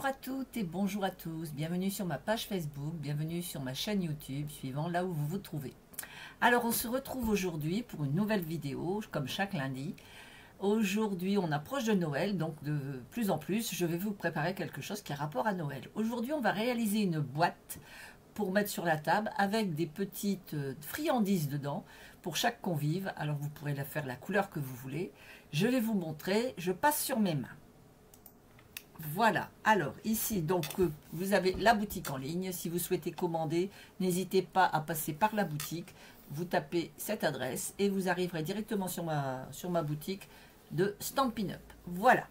Bonjour à toutes et bonjour à tous, bienvenue sur ma page Facebook, bienvenue sur ma chaîne YouTube, suivant là où vous vous trouvez. Alors on se retrouve aujourd'hui pour une nouvelle vidéo, comme chaque lundi. Aujourd'hui on approche de Noël, donc de plus en plus je vais vous préparer quelque chose qui a rapport à Noël. Aujourd'hui on va réaliser une boîte pour mettre sur la table avec des petites friandises dedans pour chaque convive. Alors vous pourrez la faire la couleur que vous voulez. Je vais vous montrer, je passe sur mes mains. Voilà, alors ici donc vous avez la boutique en ligne. Si vous souhaitez commander, n'hésitez pas à passer par la boutique. Vous tapez cette adresse et vous arriverez directement sur ma boutique de Stampin' Up. Voilà.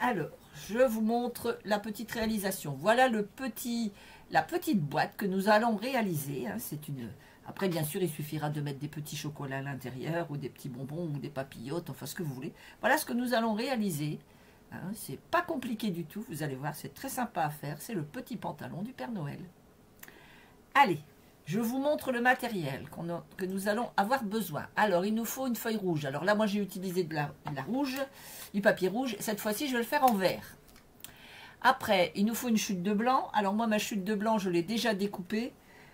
Alors, je vous montre la petite réalisation. Voilà la petite boîte que nous allons réaliser. Hein. Après, bien sûr, il suffira de mettre des petits chocolats à l'intérieur ou des petits bonbons ou des papillotes, enfin ce que vous voulez. Voilà ce que nous allons réaliser. Hein, c'est pas compliqué du tout, vous allez voir, c'est très sympa à faire. C'est le petit pantalon du Père Noël. Allez, je vous montre le matériel que nous allons avoir besoin. Alors, il nous faut une feuille rouge. Alors là, moi, j'ai utilisé de la rouge, du papier rouge. Cette fois-ci, je vais le faire en vert. Après, il nous faut une chute de blanc. Alors moi, ma chute de blanc, je l'ai déjà découpée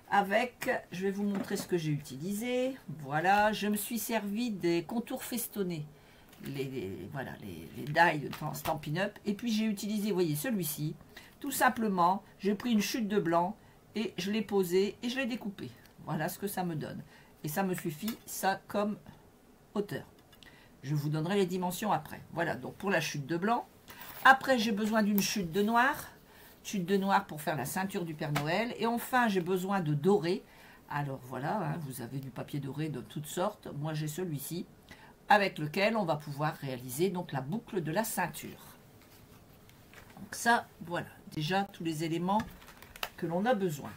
avec... Je vais vous montrer ce que j'ai utilisé. Voilà, je me suis servi des contours festonnés. Voilà, les die de Stampin' Up. Et puis j'ai utilisé, vous voyez, celui-ci. Tout simplement, j'ai pris une chute de blanc et je l'ai posé et je l'ai découpé. Voilà ce que ça me donne. Et ça me suffit, ça, comme hauteur. Je vous donnerai les dimensions après. Voilà, donc pour la chute de blanc. Après, j'ai besoin d'une chute de noir. Chute de noir pour faire la ceinture du Père Noël. Et enfin, j'ai besoin de doré. Alors voilà, hein, vous avez du papier doré de toutes sortes. Moi, j'ai celui-ci, avec lequel on va pouvoir réaliser donc la boucle de la ceinture. Donc ça, voilà, déjà tous les éléments que l'on a besoin.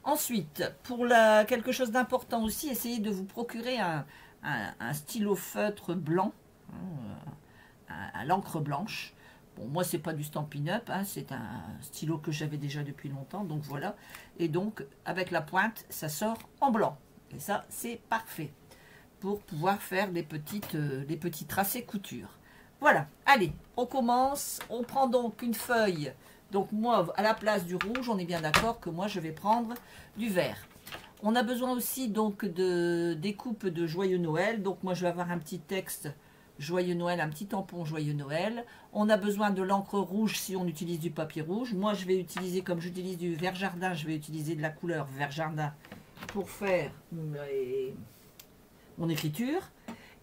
Ensuite, pour quelque chose d'important aussi, essayez de vous procurer un stylo feutre blanc, à l'encre blanche. Bon, moi, c'est pas du Stampin' Up, hein, c'est un stylo que j'avais déjà depuis longtemps, donc voilà. Et donc, avec la pointe, ça sort en blanc. Et ça, c'est parfait pour pouvoir faire les petits tracés couture. Voilà, allez, on commence. On prend donc une feuille. Donc moi, à la place du rouge, on est bien d'accord que moi, je vais prendre du vert. On a besoin aussi donc de découpe de Joyeux Noël. Donc moi, je vais avoir un petit texte Joyeux Noël, un petit tampon Joyeux Noël. On a besoin de l'encre rouge si on utilise du papier rouge. Moi, je vais utiliser, comme j'utilise du vert jardin, je vais utiliser de la couleur vert jardin pour faire mon écriture.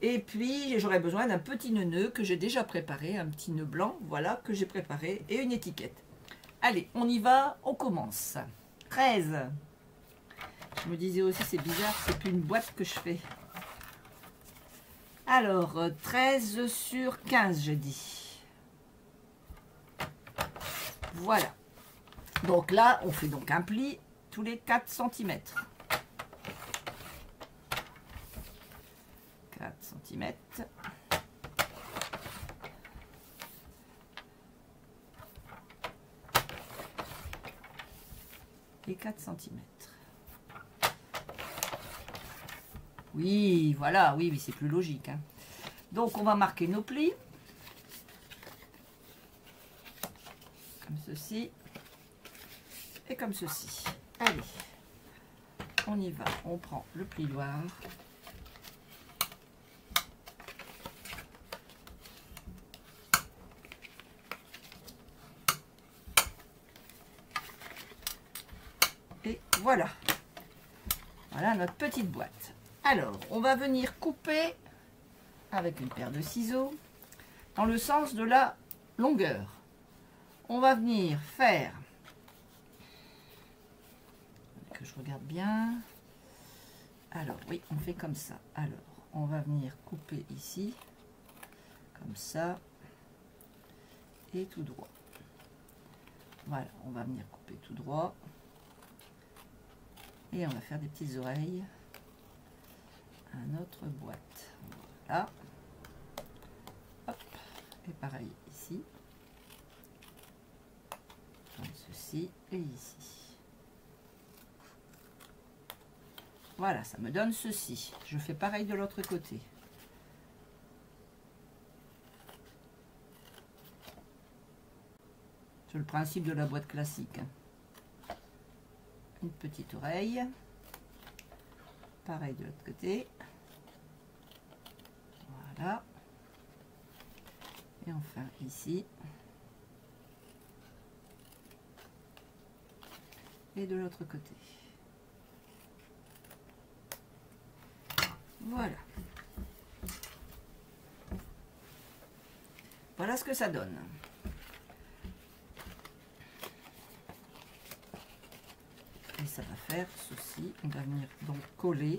Et puis j'aurai besoin d'un petit nœud que j'ai déjà préparé, un petit nœud blanc, voilà, que j'ai préparé, et une étiquette. Allez, on y va, on commence. 13. Je me disais aussi, c'est bizarre, c'est plus une boîte que je fais. Alors, 13 sur 15, je dis. Voilà. Donc là, on fait donc un pli tous les 4 cm. 4 cm. Et 4 cm. Oui, voilà, oui, c'est plus logique. Hein. Donc, on va marquer nos plis. Comme ceci. Et comme ceci. Allez, on y va. On prend le plioir. Et voilà. Voilà notre petite boîte. Alors, on va venir couper avec une paire de ciseaux dans le sens de la longueur. On va venir faire, que je regarde bien. Alors, oui, on fait comme ça. Alors, on va venir couper ici, comme ça, et tout droit. Voilà, on va venir couper tout droit. Et on va faire des petites oreilles à notre boîte. Voilà. Hop. Et pareil ici. Comme ceci et ici. Voilà, ça me donne ceci. Je fais pareil de l'autre côté. peu le principe de la boîte classique. Une petite oreille. Pareil de l'autre côté. Voilà. Et enfin ici. Et de l'autre côté. Voilà. Voilà ce que ça donne. Et ça va faire ceci. On va venir donc coller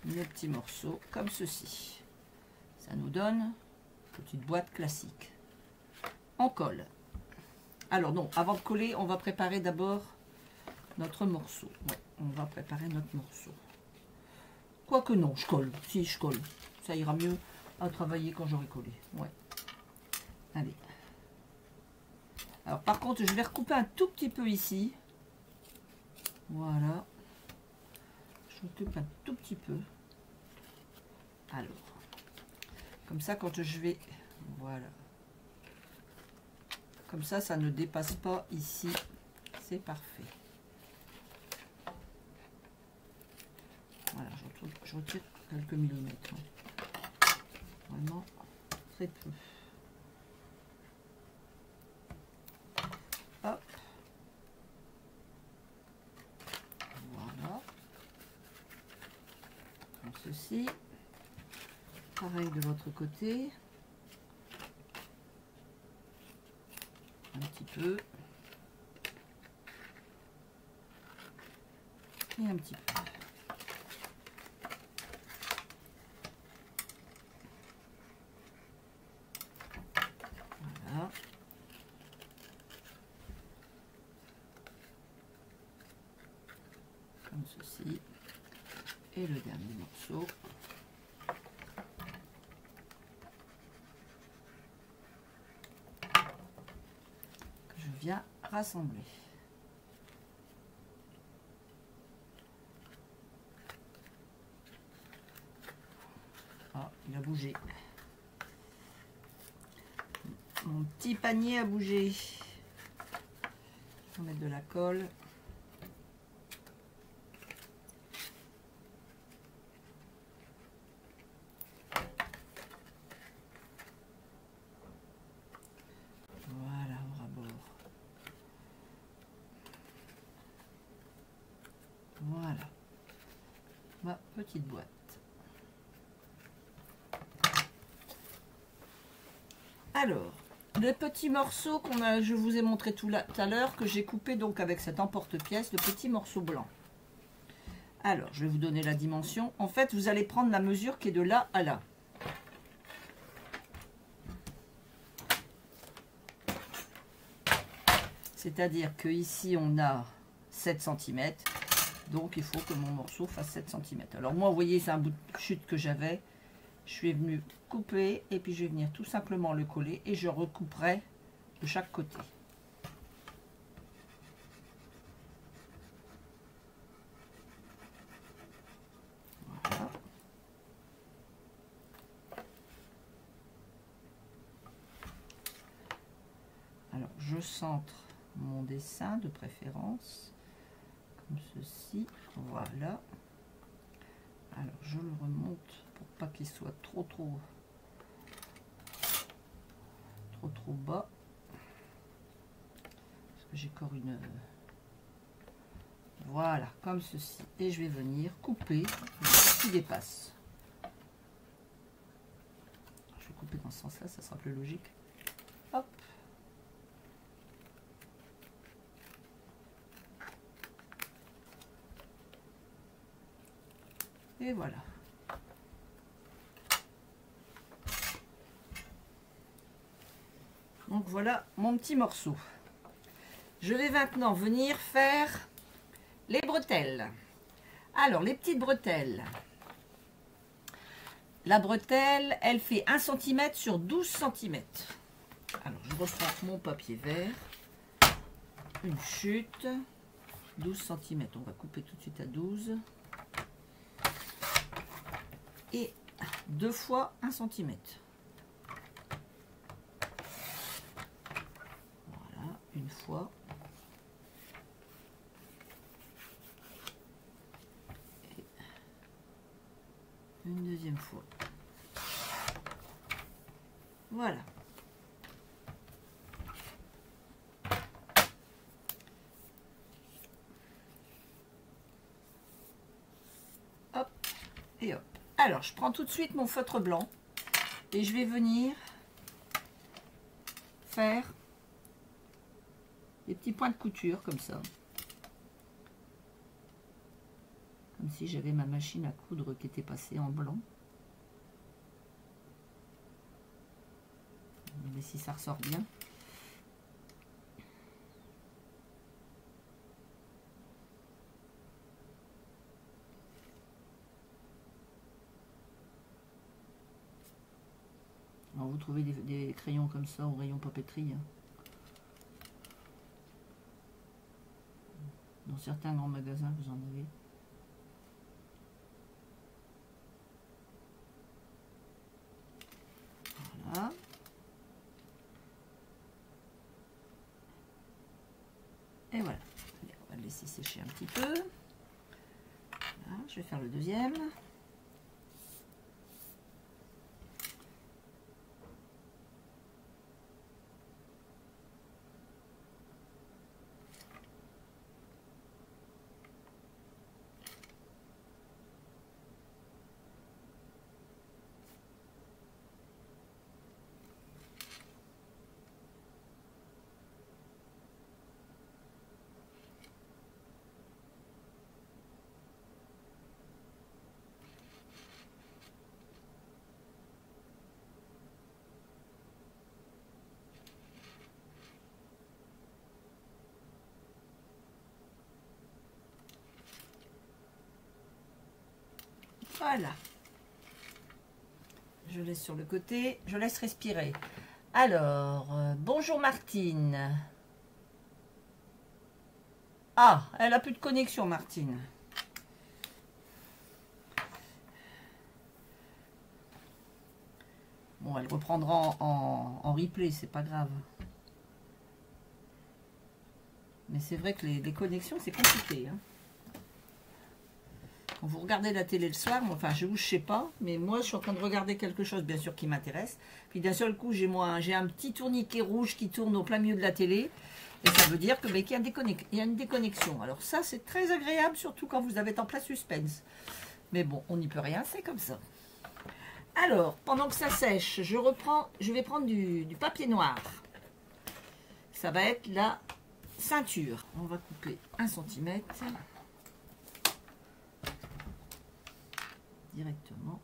nos petits morceaux comme ceci. Ça nous donne une petite boîte classique. On colle. Alors non, avant de coller, on va préparer d'abord notre morceau. Ouais, on va préparer notre morceau. Quoique non, je colle. Si, je colle. Ça ira mieux à travailler quand j'aurai collé. Ouais. Allez. Alors par contre, je vais recouper un tout petit peu ici. Voilà. Je recoupe un tout petit peu. Alors. Comme ça, quand je vais... Voilà. Comme ça ne dépasse pas ici. C'est parfait. Voilà, je retire quelques millimètres. Vraiment très peu. Hop. Voilà. Comme ceci. Pareil de l'autre côté. Un petit peu. Et un petit peu. Voilà. Comme ceci. Et le dernier morceau. Que je viens rassembler. Ah, il a bougé. Mon petit panier a bougé. On va mettre de la colle. Voilà, au rabord. Voilà. Ma petite boîte. Alors, les petits morceaux je vous ai montré tout à l'heure, que j'ai coupé donc avec cet emporte-pièce, de petits morceaux blancs. Alors, je vais vous donner la dimension. En fait, vous allez prendre la mesure qui est de là à là. C'est-à-dire que ici on a 7 cm. Donc, il faut que mon morceau fasse 7 cm. Alors, moi, vous voyez, c'est un bout de chute que j'avais. Je suis venu couper et puis je vais venir tout simplement le coller et je recouperai de chaque côté. Voilà. Alors je centre mon dessin de préférence comme ceci. Voilà. Alors je le remonte pour pas qu'il soit trop bas, parce que j'ai encore une... Voilà, comme ceci. Et je vais venir couper ce qui dépasse. Je vais couper dans ce sens-là, ça sera plus logique. Hop. Et voilà. Donc voilà mon petit morceau. Je vais maintenant venir faire les bretelles. Alors les petites bretelles. La bretelle, elle fait 1 cm sur 12 cm. Alors je reprends mon papier vert. Une chute. 12 cm. On va couper tout de suite à 12. Et 2 fois 1 cm. Voilà. fois. Et une deuxième fois. Voilà. Hop et hop. Alors, je prends tout de suite mon feutre blanc et je vais venir faire des petits points de couture comme ça. Comme si j'avais ma machine à coudre qui était passée en blanc. Mais si ça ressort bien. Alors vous trouvez des crayons comme ça au rayon papeterie. Hein. Dans certains grands magasins, vous en avez. Voilà. Et voilà. Allez, on va le laisser sécher un petit peu. Voilà, je vais faire le deuxième. Voilà. Je laisse sur le côté, je laisse respirer. Alors, bonjour Martine. Ah, elle a plus de connexion Martine. Bon, elle reprendra en replay, c'est pas grave. Mais c'est vrai que les connexions, c'est compliqué. Hein. Quand vous regardez la télé le soir, enfin je sais pas, mais moi je suis en train de regarder quelque chose bien sûr qui m'intéresse. Puis d'un seul coup j'ai un petit tourniquet rouge qui tourne au plein milieu de la télé. Et ça veut dire que qu'il y a une déconnexion. Alors ça c'est très agréable, surtout quand vous avez en plein suspense. Mais bon, on n'y peut rien, c'est comme ça. Alors, pendant que ça sèche, je vais prendre du papier noir. Ça va être la ceinture. On va couper 1 cm. Directement.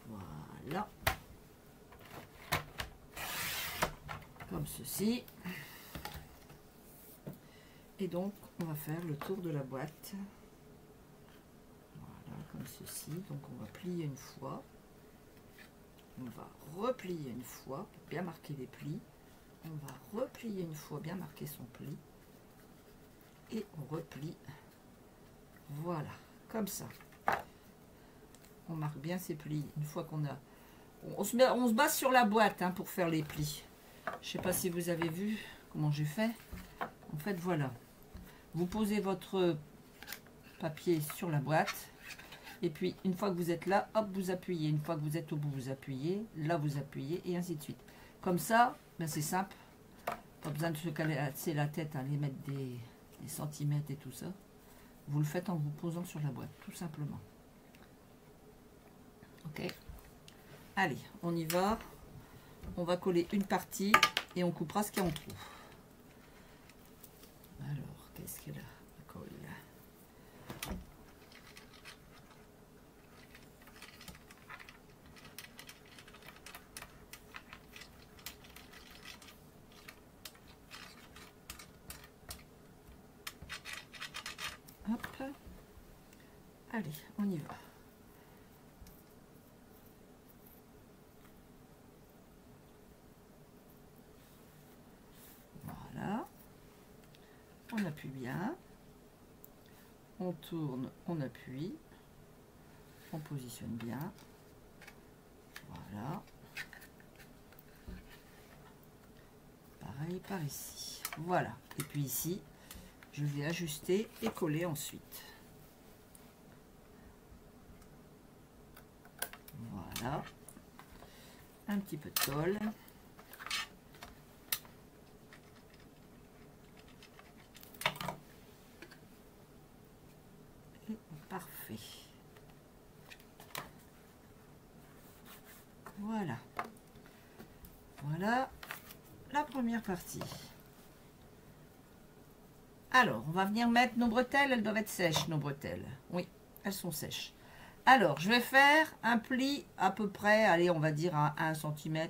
Voilà. Comme ceci. Et donc, on va faire le tour de la boîte. Voilà, comme ceci. Donc, on va plier une fois. On va replier une fois pour bien marquer les plis. On va replier une fois, bien marquer son pli. Et on replie. Voilà, comme ça. On marque bien ses plis. Une fois qu'on a... On se base sur la boîte hein, pour faire les plis. Je ne sais pas si vous avez vu comment j'ai fait. En fait, voilà. Vous posez votre papier sur la boîte. Et puis, une fois que vous êtes là, hop, vous appuyez. Une fois que vous êtes au bout, vous appuyez. Là, vous appuyez et ainsi de suite. Comme ça, ben c'est simple. Pas besoin de se casser la tête à aller mettre des centimètres et tout ça. Vous le faites en vous posant sur la boîte, tout simplement. Ok. Allez, on y va. On va coller une partie et on coupera ce qu'il y a en dessous. Alors, qu'est-ce qu'il a? On colle. Hop. Allez, on y va. Voilà. On appuie bien. On tourne, on appuie. On positionne bien. Voilà. Pareil par ici. Voilà. Et puis ici, je vais ajuster et coller ensuite. Voilà. Un petit peu de colle. Et parfait. Voilà. Voilà la première partie. Alors, on va venir mettre nos bretelles. Elles doivent être sèches, nos bretelles. Oui, elles sont sèches. Alors, je vais faire un pli à peu près, allez, on va dire à 1 cm.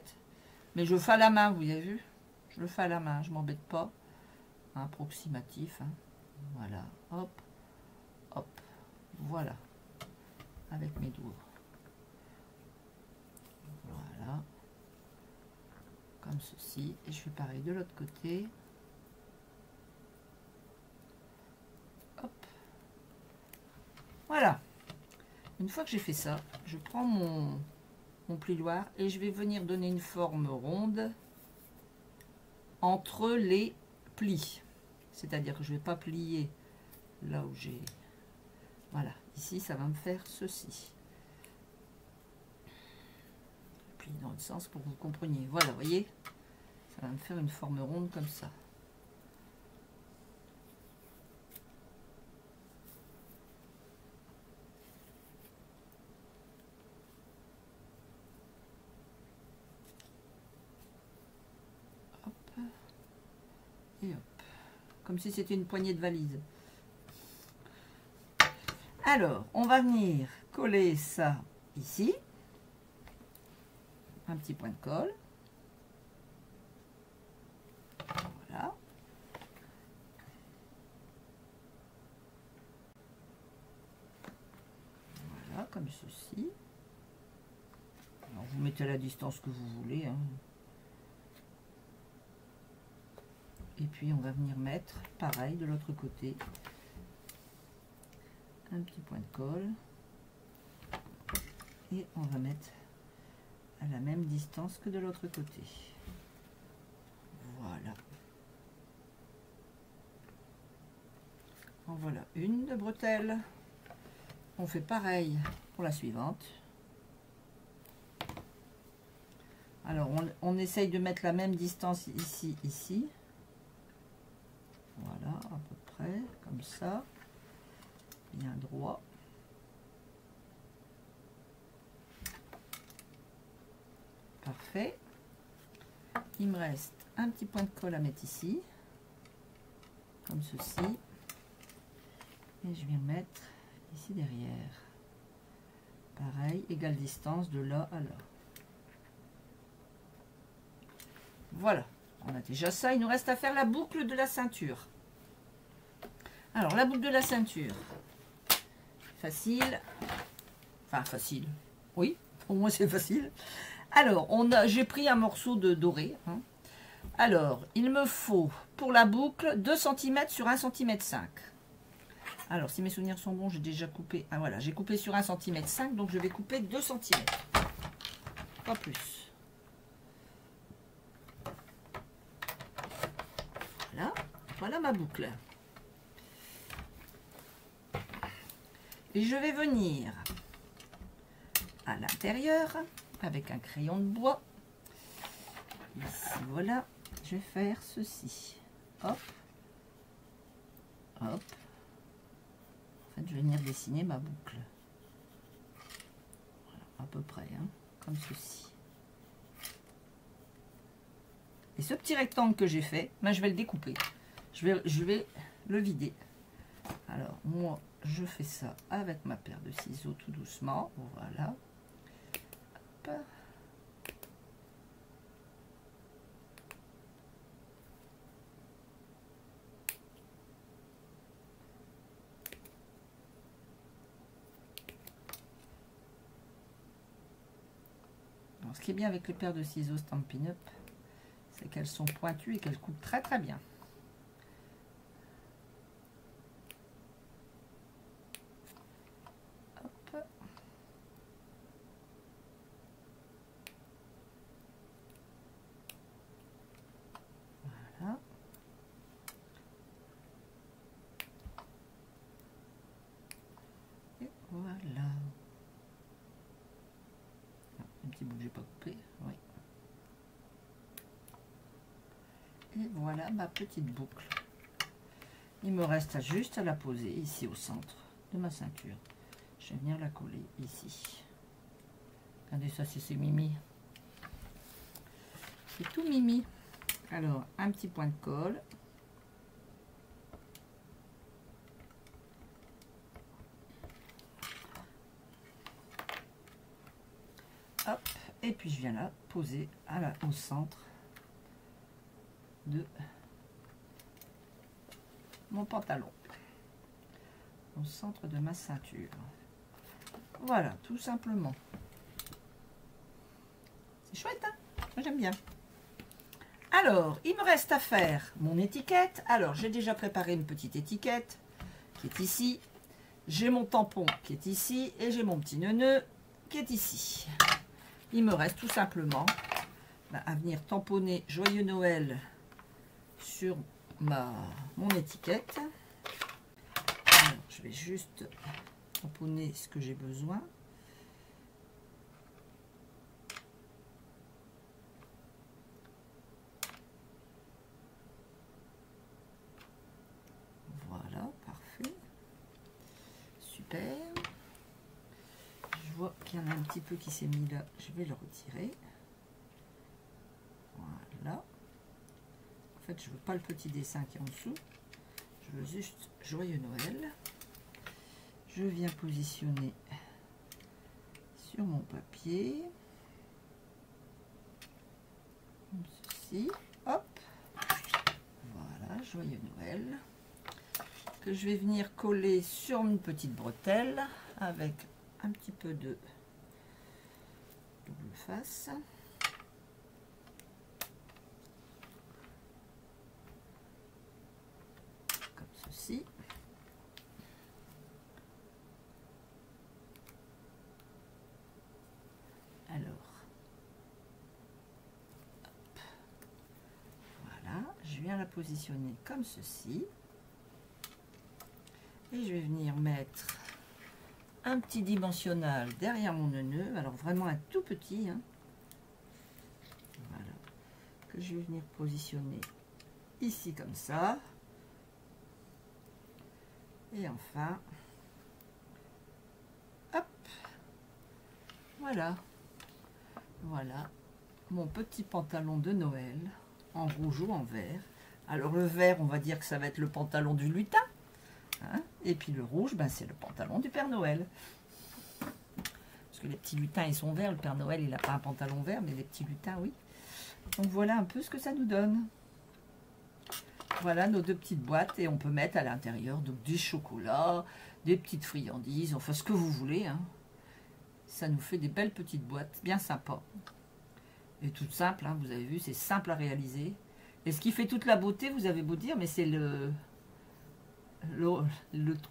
Mais je le fais à la main, vous avez vu? Je le fais à la main, je ne m'embête pas. Un approximatif. Hein. Voilà, hop, hop. Voilà. Avec mes doigts. Voilà. Comme ceci. Et je fais pareil de l'autre côté. Hop. Voilà. Une fois que j'ai fait ça, je prends mon plioir et je vais venir donner une forme ronde entre les plis. C'est-à-dire que je ne vais pas plier là où j'ai... Voilà. Ici, ça va me faire ceci. Je plie dans le sens pour que vous compreniez. Voilà, vous voyez? Ça va me faire une forme ronde comme ça. Et hop, comme si c'était une poignée de valise. Alors, on va venir coller ça ici. Un petit point de colle. Voilà. Voilà, comme ceci. Alors, vous mettez à la distance que vous voulez. Hein. Et puis on va venir mettre pareil de l'autre côté un petit point de colle et on va mettre à la même distance que de l'autre côté. Voilà. En voilà une de bretelle. On fait pareil pour la suivante. Alors on essaye de mettre la même distance ici, ici. Voilà, à peu près, comme ça, bien droit. Parfait. Il me reste un petit point de colle à mettre ici, comme ceci. Et je viens mettre ici derrière. Pareil, égale distance de là à là. Voilà. On a déjà ça, il nous reste à faire la boucle de la ceinture. Alors, la boucle de la ceinture, facile, enfin facile, oui, au moins c'est facile. Alors, j'ai pris un morceau de doré. Hein. Alors, il me faut, pour la boucle, 2 cm sur 1,5 cm. Alors, si mes souvenirs sont bons, j'ai déjà coupé, ah voilà, j'ai coupé sur 1,5 cm, donc je vais couper 2 cm, pas plus. Voilà, voilà ma boucle. Et je vais venir à l'intérieur avec un crayon de bois. Ici, voilà, je vais faire ceci. Hop, hop. En fait, je vais venir dessiner ma boucle. Voilà, à peu près, hein, comme ceci. Et ce petit rectangle que j'ai fait, ben, je vais le découper. Je vais le vider. Alors, moi, je fais ça avec ma paire de ciseaux tout doucement. Voilà. Hop. Alors, ce qui est bien avec les paires de ciseaux Stampin' Up, c'est qu'elles sont pointues et qu'elles coupent très très bien. Hop. Voilà. petit bout que j'ai pas coupé. Oui. Et voilà ma petite boucle. Il me reste juste à la poser ici au centre de ma ceinture. Je vais venir la coller ici. Regardez ça, c'est mimi. C'est tout mimi. Alors, un petit point de colle. Hop, et puis je viens la poser au centre de mon pantalon. Au centre de ma ceinture. Voilà, tout simplement. C'est chouette, hein? Moi, j'aime bien. Alors, il me reste à faire mon étiquette. Alors, j'ai déjà préparé une petite étiquette qui est ici. J'ai mon tampon qui est ici. Et j'ai mon petit nœud qui est ici. Il me reste tout simplement à venir tamponner Joyeux Noël sur mon étiquette. Alors, je vais juste tamponner ce que j'ai besoin. Voilà, parfait. Super. Je vois qu'il y en a un petit peu qui s'est mis là. Je vais le retirer. Voilà. En fait, je veux pas le petit dessin qui est en dessous. Je veux juste Joyeux Noël. Je viens positionner sur mon papier. Comme ceci. Hop. Voilà, Joyeux Noël. Que je vais venir coller sur une petite bretelle avec un petit peu de double face. Comme ceci. Alors, hop. Voilà, je viens la positionner comme ceci. Et je vais venir mettre un petit dimensionnel derrière mon nœud, alors vraiment un tout petit, hein. Voilà, que je vais venir positionner ici comme ça. Et enfin, hop, voilà, voilà mon petit pantalon de Noël en rouge ou en vert. Alors le vert, on va dire que ça va être le pantalon du lutin. Hein, et puis le rouge, ben, c'est le pantalon du Père Noël. Parce que les petits lutins, ils sont verts. Le Père Noël, il n'a pas un pantalon vert, mais les petits lutins, oui. Donc voilà un peu ce que ça nous donne. Voilà nos deux petites boîtes. Et on peut mettre à l'intérieur donc des chocolats, des petites friandises, enfin ce que vous voulez. Hein. Ça nous fait des belles petites boîtes, bien sympas. Et toutes simples, hein, vous avez vu, c'est simple à réaliser. Et ce qui fait toute la beauté, vous avez beau dire, mais c'est le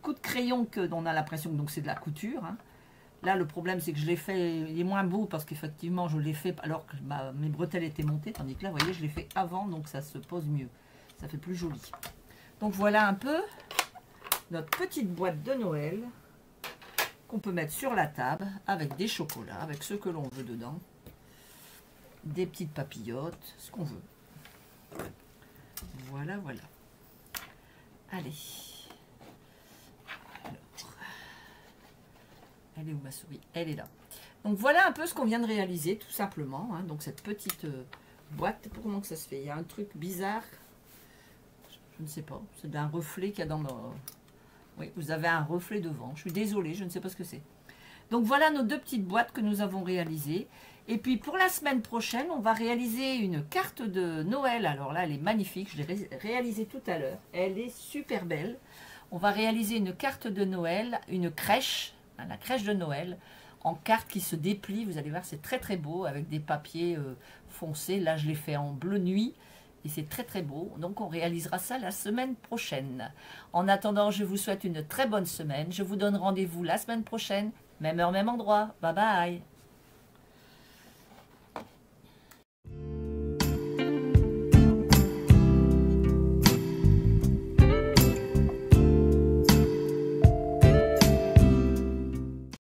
coup de crayon que on a l'impression que c'est de la couture. Hein. Là, le problème, c'est que je l'ai fait, il est moins beau parce qu'effectivement, je l'ai fait alors que mes bretelles étaient montées, tandis que là, vous voyez, je l'ai fait avant, donc ça se pose mieux. Ça fait plus joli. Donc voilà un peu notre petite boîte de Noël qu'on peut mettre sur la table avec des chocolats, avec ce que l'on veut dedans, des petites papillotes, ce qu'on veut. Voilà, voilà. Allez. Alors, elle est où ma souris? Elle est là. Donc voilà un peu ce qu'on vient de réaliser, tout simplement. Hein. Donc cette petite boîte, comment que ça se fait? Il y a un truc bizarre. Je ne sais pas. C'est un reflet qu'il y a dans nos... Oui, vous avez un reflet devant. Je suis désolée, je ne sais pas ce que c'est. Donc voilà nos deux petites boîtes que nous avons réalisées. Et puis pour la semaine prochaine, on va réaliser une carte de Noël. Alors là, elle est magnifique. Je l'ai réalisée tout à l'heure. Elle est super belle. On va réaliser une carte de Noël, une crèche, hein, la crèche de Noël, en carte qui se déplie. Vous allez voir, c'est très très beau avec des papiers foncés. Là, je l'ai fait en bleu nuit. Et c'est très très beau. Donc on réalisera ça la semaine prochaine. En attendant, je vous souhaite une très bonne semaine. Je vous donne rendez-vous la semaine prochaine. Même heure, même endroit. Bye bye.